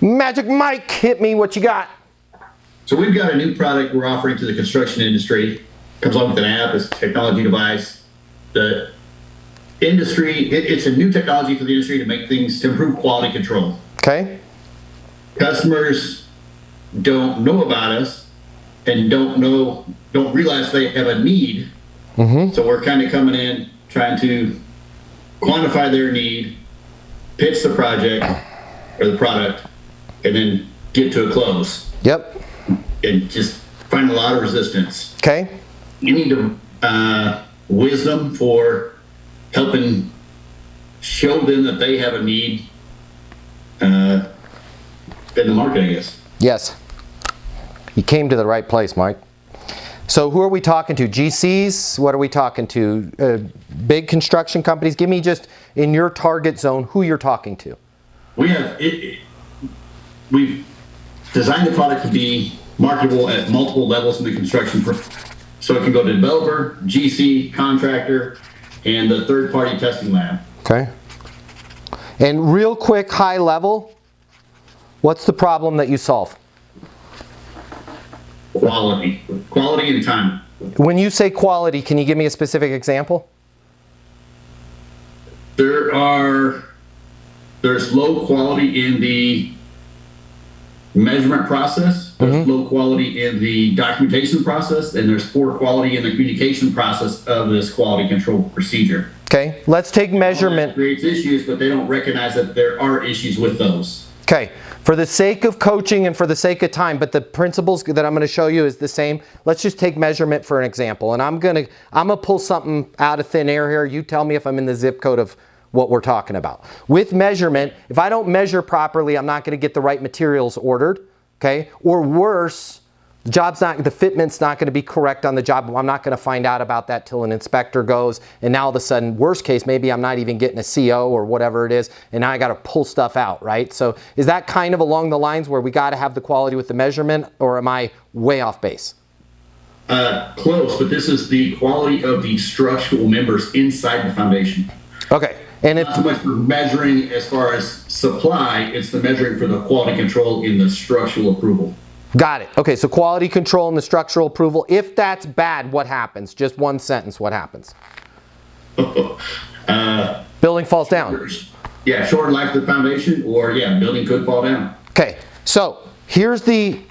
Magic Mike, hit me, what you got? So we've got a new product we're offering to the construction industry. It comes along with an app, it's a technology device. The industry, it's a new technology for the industry to make things, to improve quality control. Okay. Customers don't know about us and don't realize they have a need. So we're kind of coming in, trying to quantify their need, pitch the project or the product, and then get to a close. Yep. And just find a lot of resistance. Okay. You need wisdom for helping show them that they have a need in the market, I guess. Yes. You came to the right place, Mike. So who are we talking to? GCs? What are we talking to? Big construction companies? Give me just, in your target zone, who you're talking to. We've designed the product to be marketable at multiple levels in the construction. So it can go to developer, GC, contractor, and the third-party testing lab. Okay. And real quick, high level, what's the problem that you solve? Quality and time. When you say quality, can you give me a specific example? There's low quality in the measurement process, there's low quality in the documentation process, and there's poor quality in the communication process of this quality control procedure. Okay, let's take measurement. That creates issues, but they don't recognize that there are issues with those. Okay, for the sake of coaching and for the sake of time, but the principles that I'm going to show you is the same. Let's just take measurement for an example, and I'm gonna pull something out of thin air here. You tell me if I'm in the zip code of what we're talking about. With measurement, if I don't measure properly, I'm not going to get the right materials ordered, okay? Or worse, the fitment's not going to be correct on the job. I'm not going to find out about that till an inspector goes, and now all of a sudden, worst case, maybe I'm not even getting a CO or whatever it is, and now I got to pull stuff out, right? So is that kind of along the lines where we got to have the quality with the measurement, or am I way off base? Close, but this is the quality of the structural members inside the foundation. Okay. And not so much for measuring as far as supply, it's the measuring for the quality control in the structural approval. Got it. Okay, so quality control and the structural approval. If that's bad, what happens? Just one sentence, what happens? Building falls down. Yeah, short life of the foundation, or building could fall down. Okay, so here's the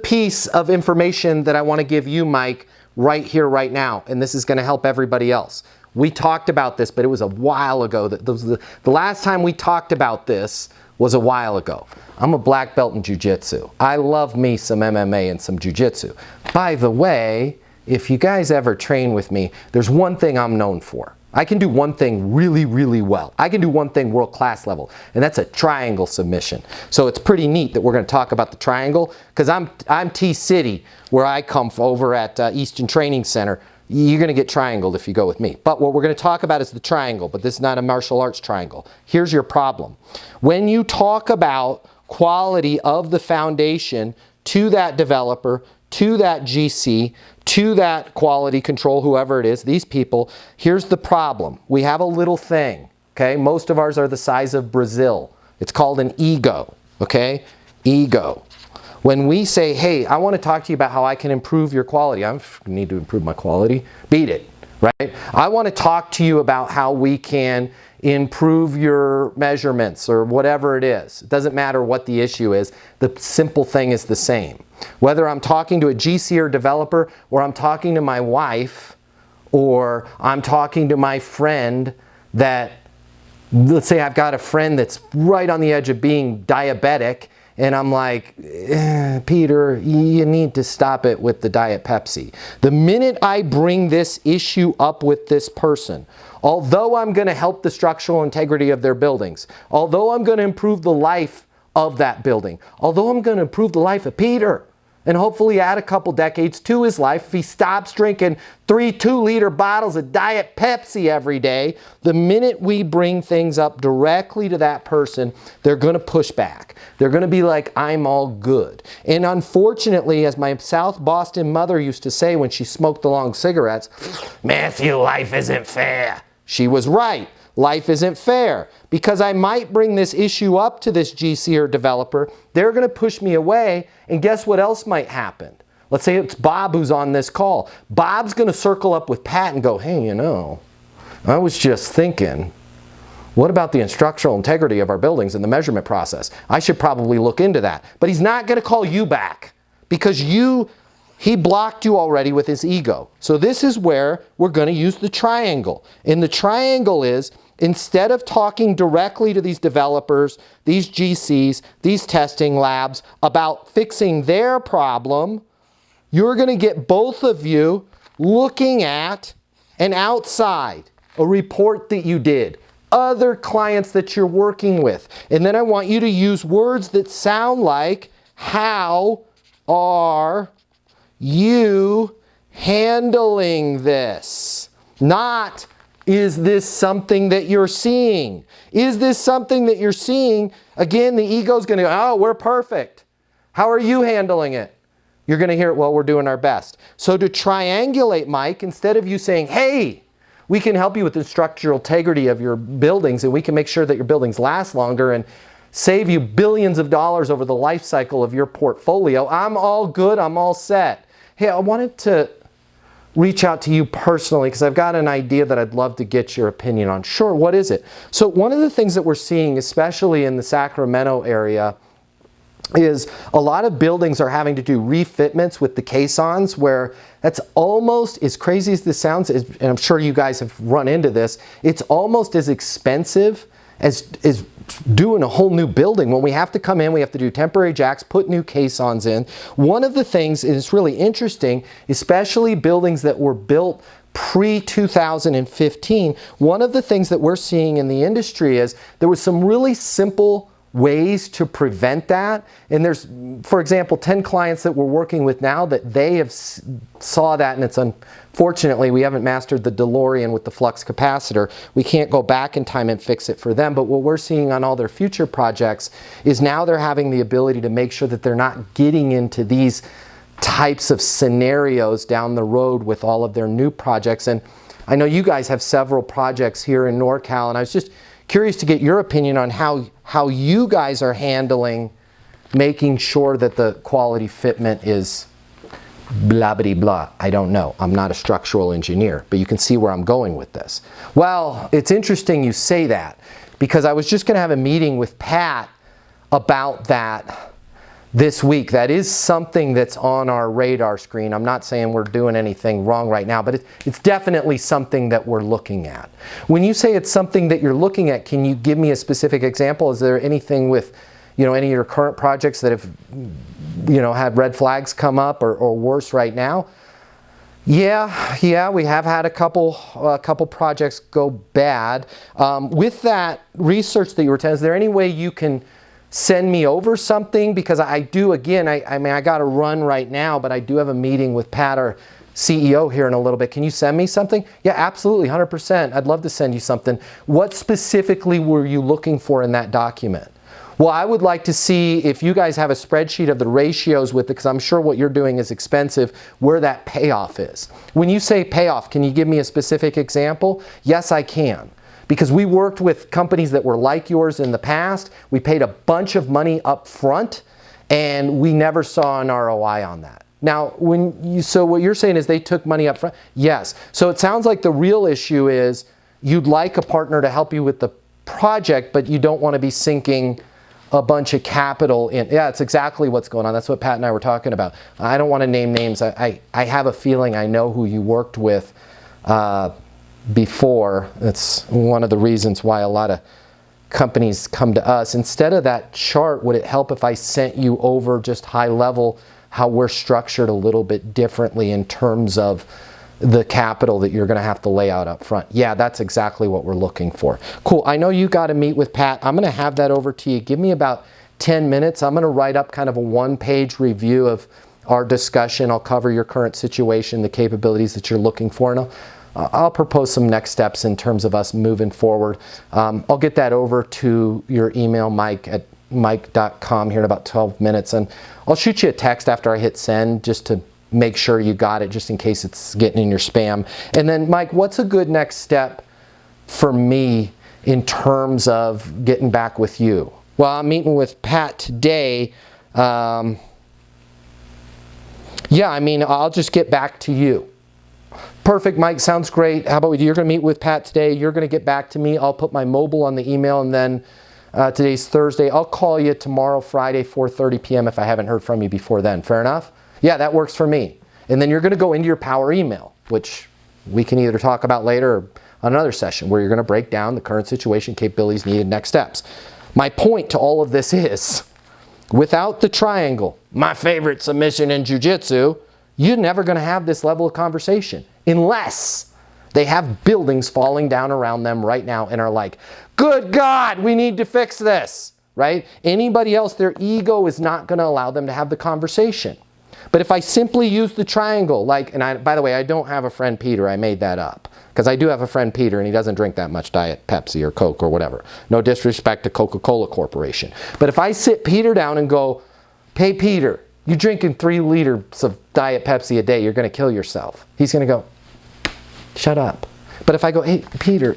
piece of information that I want to give you, Mike, right here, right now, and this is going to help everybody else. We talked about this, but it was a while ago. The last time we talked about this was a while ago. I'm a black belt in jiu-jitsu. I love me some MMA and some jiu-jitsu. By the way, if you guys ever train with me, there's one thing I'm known for. I can do one thing really, really well. I can do one thing world-class level, and that's a triangle submission. So it's pretty neat that we're going to talk about the triangle, because I'm T-City, where I come from, over at Easton Training Center. You're going to get triangled if you go with me. But what we're going to talk about is the triangle, but this is not a martial arts triangle. Here's your problem. When you talk about quality of the foundation to that developer, to that GC, to that quality control, whoever it is, these people, here's the problem. We have a little thing, okay? Most of ours are the size of Brazil. It's called an ego, okay? Ego. When we say, hey, I want to talk to you about how I can improve your quality. I need to improve my quality. Beat it, right? I want to talk to you about how we can improve your measurements or whatever it is. It doesn't matter what the issue is. The simple thing is the same. Whether I'm talking to a GC or developer, or I'm talking to my wife, or I'm talking to my friend that, let's say I've got a friend that's right on the edge of being diabetic, and I'm like, Peter, you need to stop it with the Diet Pepsi. The minute I bring this issue up with this person, although I'm going to help the structural integrity of their buildings, although I'm going to improve the life of that building, although I'm going to improve the life of Peter, and hopefully add a couple decades to his life if he stops drinking 3 2-liter bottles of Diet Pepsi every day, the minute we bring things up directly to that person, they're going to push back. They're going to be like, I'm all good. And unfortunately, as my South Boston mother used to say when she smoked the long cigarettes, Matthew, life isn't fair. She was right. life isn't fair because I might bring this issue up to this GC or developer. They're going to push me away, and guess what else might happen? Let's say it's Bob who's on this call. Bob's going to circle up with Pat and go, hey, I was just thinking, what about the structural integrity of our buildings and the measurement process? I should probably look into that. But he's not going to call you back because he blocked you already with his ego. So this is where we're going to use the triangle. And the triangle is, instead of talking directly to these developers, these GCs, these testing labs about fixing their problem, you're going to get both of you looking at an outside, a report that you did, other clients that you're working with. And then I want you to use words that sound like, how are you handling this? Not, is this something that you're seeing? Is this something that you're seeing? Again, the ego's going to go, oh, we're perfect. How are you handling it? You're going to hear it, well, we're doing our best. So to triangulate, Mike, instead of you saying, hey, we can help you with the structural integrity of your buildings and we can make sure that your buildings last longer and save you billions of dollars over the life cycle of your portfolio. I'm all good. I'm all set. Hey, I wanted to reach out to you personally because I've got an idea that I'd love to get your opinion on. Sure, what is it? So one of the things that we're seeing, especially in the Sacramento area, is a lot of buildings are having to do refitments with the caissons where that's almost, as crazy as this sounds, and I'm sure you guys have run into this, it's almost as expensive as doing a whole new building. When we have to come in, we have to do temporary jacks, put new caissons in. One of the things, and it's really interesting, especially buildings that were built pre-2015, one of the things that we're seeing in the industry is there was some really simple ways to prevent that. And there's, for example, 10 clients that we're working with now that they have saw that, and it's unfortunately we haven't mastered the DeLorean with the flux capacitor. We can't go back in time and fix it for them, but what we're seeing on all their future projects is now they're having the ability to make sure that they're not getting into these types of scenarios down the road with all of their new projects. And I know you guys have several projects here in NorCal, and I was just curious to get your opinion on how you guys are handling making sure that the quality fitment is blah blah blah. I don't know. I'm not a structural engineer, but you can see where I'm going with this. Well, it's interesting you say that because I was just going to have a meeting with Pat about that this week. That is something that's on our radar screen. I'm not saying we're doing anything wrong right now, but it's definitely something that we're looking at. When you say it's something that you're looking at, can you give me a specific example? Is there anything with, any of your current projects that have, had red flags come up or worse right now? Yeah, we have had a couple projects go bad. With that research that you were telling, is there any way you can send me over something? Because I do, again, I got to run right now, but I do have a meeting with Pat, our CEO, here in a little bit. Can you send me something? Yeah, absolutely, 100%. I'd love to send you something. What specifically were you looking for in that document? Well, I would like to see if you guys have a spreadsheet of the ratios with it, because I'm sure what you're doing is expensive, where that payoff is. When you say payoff, can you give me a specific example? Yes, I can. Because we worked with companies that were like yours in the past. We paid a bunch of money up front, and we never saw an ROI on that. Now, so what you're saying is they took money up front? Yes. So it sounds like the real issue is you'd like a partner to help you with the project, but you don't want to be sinking a bunch of capital in. Yeah, it's exactly what's going on. That's what Pat and I were talking about. I don't want to name names. I have a feeling I know who you worked with before. That's one of the reasons why a lot of companies come to us. Instead of that chart, would it help if I sent you over just high level how we're structured a little bit differently in terms of the capital that you're going to have to lay out up front? Yeah, that's exactly what we're looking for. Cool. I know you got to meet with Pat. I'm going to have that over to you. Give me about 10 minutes. I'm going to write up kind of a one-page review of our discussion. I'll cover your current situation, the capabilities that you're looking for, and I'll propose some next steps in terms of us moving forward. I'll get that over to your email, mike@mike.com, here in about 12 minutes. And I'll shoot you a text after I hit send just to make sure you got it, just in case it's getting in your spam. And then, Mike, what's a good next step for me in terms of getting back with you? Well, I'm meeting with Pat today. Yeah, I mean, I'll just get back to you. Perfect, Mike. Sounds great. How about you're going to meet with Pat today? You're going to get back to me. I'll put my mobile on the email, and then today's Thursday. I'll call you tomorrow, Friday, 4:30 p.m. if I haven't heard from you before then. Fair enough? Yeah, that works for me. And then you're going to go into your power email, which we can either talk about later or on another session, where you're going to break down the current situation, capabilities needed, next steps. My point to all of this is, without the triangle, my favorite submission in jiu-jitsu, you're never going to have this level of conversation unless they have buildings falling down around them right now and are like, good God, we need to fix this, right? Anybody else, their ego is not going to allow them to have the conversation. But if I simply use the triangle, like, and by the way, I don't have a friend Peter, I made that up. Because I do have a friend Peter, and he doesn't drink that much Diet Pepsi or Coke or whatever. No disrespect to Coca-Cola Corporation. But if I sit Peter down and go, hey Peter, you're drinking 3 liters of Diet Pepsi a day, you're going to kill yourself. He's going to go, shut up. But if I go, hey Peter,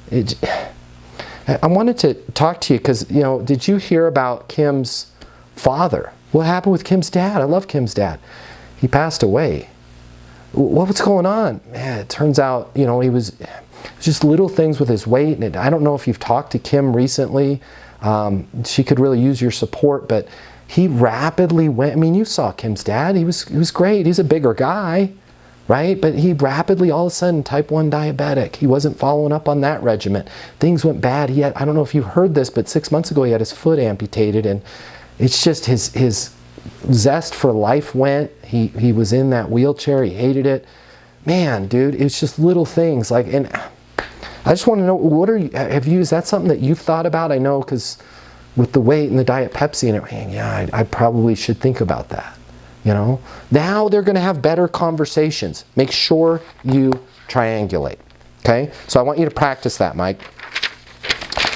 I wanted to talk to you because, you know, did you hear about Kim's father? What happened with Kim's dad? I love Kim's dad. He passed away. What's going on? Man, it turns out, you know, it was just little things with his weight. And I don't know if you've talked to Kim recently. She could really use your support, but he rapidly went. I mean, you saw Kim's dad. He was great. He's a bigger guy, right? But he rapidly, all of a sudden, type 1 diabetic. He wasn't following up on that regimen. Things went bad. He had, I don't know if you heard this, but 6 months ago, he had his foot amputated, and it's just his zest for life went. He was in that wheelchair. He hated it. Man, dude, it's just little things. Like, and I just want to know, is that something that you've thought about? I know, because with the weight and the Diet Pepsi and everything, yeah, I probably should think about that. You know, now they're going to have better conversations. Make sure you triangulate. Okay, so I want you to practice that, Mike.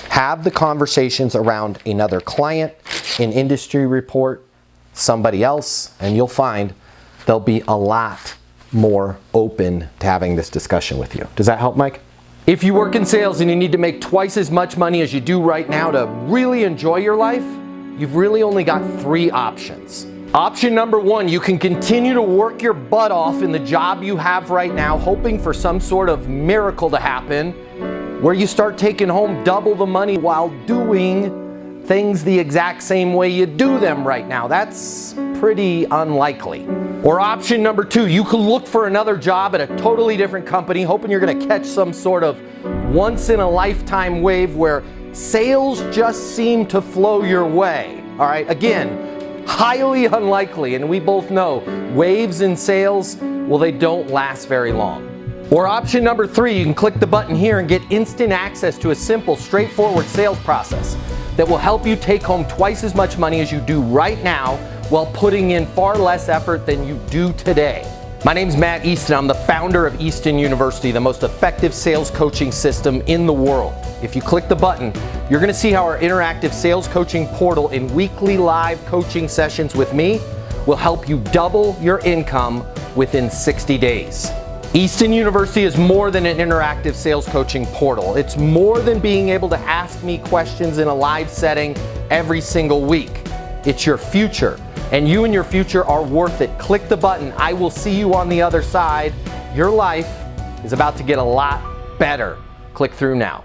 Have the conversations around another client, an industry report, somebody else, and you'll find they'll be a lot more open to having this discussion with you. Does that help, Mike? If you work in sales and you need to make twice as much money as you do right now to really enjoy your life, you've really only got 3 options. Option number 1, you can continue to work your butt off in the job you have right now, hoping for some sort of miracle to happen, where you start taking home double the money while doing things the exact same way you do them right now. That's pretty unlikely. Or option number 2, you can look for another job at a totally different company, hoping you're going to catch some sort of once-in-a-lifetime wave where sales just seem to flow your way. All right, again, highly unlikely, and we both know waves in sales, well, they don't last very long. Or option number 3, you can click the button here and get instant access to a simple, straightforward sales process that will help you take home twice as much money as you do right now while putting in far less effort than you do today. My name's Matt Easton. I'm the founder of Easton University, the most effective sales coaching system in the world. If you click the button, you're going to see how our interactive sales coaching portal and weekly live coaching sessions with me will help you double your income within 60 days. Easton University is more than an interactive sales coaching portal. It's more than being able to ask me questions in a live setting every single week. It's your future, and you and your future are worth it. Click the button. I will see you on the other side. Your life is about to get a lot better. Click through now.